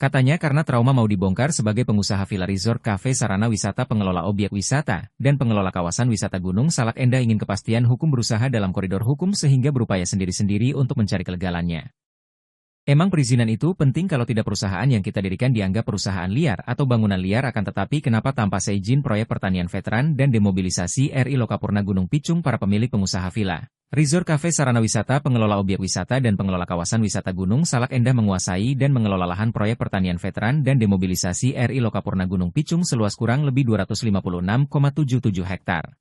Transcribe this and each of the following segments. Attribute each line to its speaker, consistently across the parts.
Speaker 1: Katanya karena trauma mau dibongkar sebagai pengusaha villa resort cafe sarana wisata pengelola objek wisata, dan pengelola kawasan wisata Gunung Salak Endah ingin kepastian hukum berusaha dalam koridor hukum sehingga berupaya sendiri-sendiri untuk mencari kelegalannya. Emang perizinan itu penting kalau tidak perusahaan yang kita dirikan dianggap perusahaan liar atau bangunan liar akan tetapi kenapa tanpa seizin proyek pertanian veteran dan demobilisasi RI Lokapurna Gunung Picung para pemilik pengusaha villa, resort cafe sarana wisata pengelola objek wisata dan pengelola kawasan wisata Gunung Salak Endah menguasai dan mengelola lahan proyek pertanian veteran dan demobilisasi RI Lokapurna Gunung Picung seluas kurang lebih 256,77 hektar.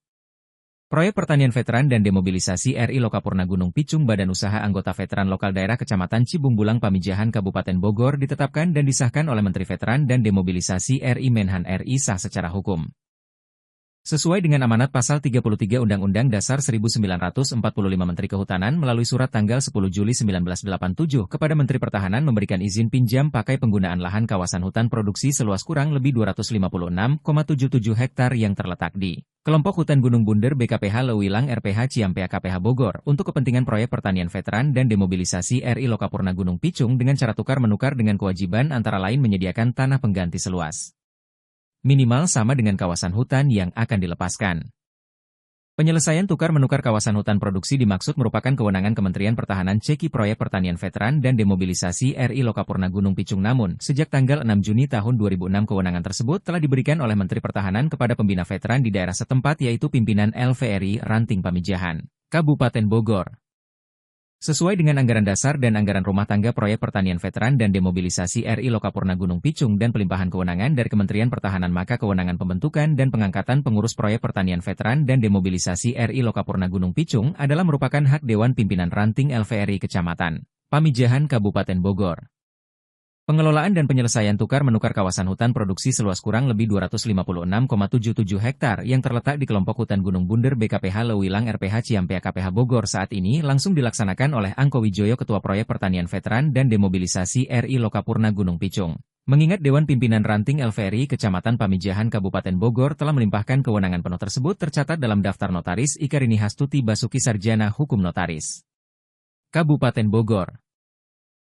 Speaker 1: Proyek pertanian veteran dan demobilisasi RI Lokapurna Gunung Picung Badan Usaha Anggota Veteran Lokal Daerah Kecamatan Cibungbulang Pamijahan Kabupaten Bogor ditetapkan dan disahkan oleh Menteri Veteran dan Demobilisasi RI Menhan RI sah secara hukum. Sesuai dengan amanat pasal 33 Undang-Undang Dasar 1945 Menteri Kehutanan melalui surat tanggal 10 Juli 1987 kepada Menteri Pertahanan memberikan izin pinjam pakai penggunaan lahan kawasan hutan produksi seluas kurang lebih 256,77 hektar yang terletak di Kelompok Hutan Gunung Bunder BKPH Lewilang RPH Ciampea KPH Bogor untuk kepentingan proyek pertanian veteran dan demobilisasi RI Lokapurna Gunung Picung dengan cara tukar-menukar dengan kewajiban antara lain menyediakan tanah pengganti seluas minimal sama dengan kawasan hutan yang akan dilepaskan. Penyelesaian tukar-menukar kawasan hutan produksi dimaksud merupakan kewenangan Kementerian Pertahanan Ceki Proyek Pertanian Veteran dan Demobilisasi RI Lokapurna Gunung Picung namun, sejak tanggal 6 Juni tahun 2006 kewenangan tersebut telah diberikan oleh Menteri Pertahanan kepada pembina veteran di daerah setempat yaitu pimpinan LVRI Ranting Pamijahan, Kabupaten Bogor. Sesuai dengan anggaran dasar dan anggaran rumah tangga proyek pertanian veteran dan demobilisasi RI Lokapurna Gunung Picung dan pelimpahan kewenangan dari Kementerian Pertahanan maka kewenangan pembentukan dan pengangkatan pengurus proyek pertanian veteran dan demobilisasi RI Lokapurna Gunung Picung adalah merupakan hak Dewan Pimpinan Ranting LVRI Kecamatan Pamijahan Kabupaten Bogor. Pengelolaan dan penyelesaian tukar-menukar kawasan hutan produksi seluas kurang lebih 256,77 hektar yang terletak di kelompok hutan Gunung Bunder BKPH Lewilang RPH Ciampea KPH Bogor saat ini langsung dilaksanakan oleh Angko Wijoyo Ketua Proyek Pertanian Veteran dan Demobilisasi RI Lokapurna Gunung Picung. Mengingat Dewan Pimpinan Ranting LVRI Kecamatan Pamijahan Kabupaten Bogor telah melimpahkan kewenangan penuh tersebut tercatat dalam daftar notaris Ikarini Hastuti Basuki Sarjana Hukum Notaris Kabupaten Bogor.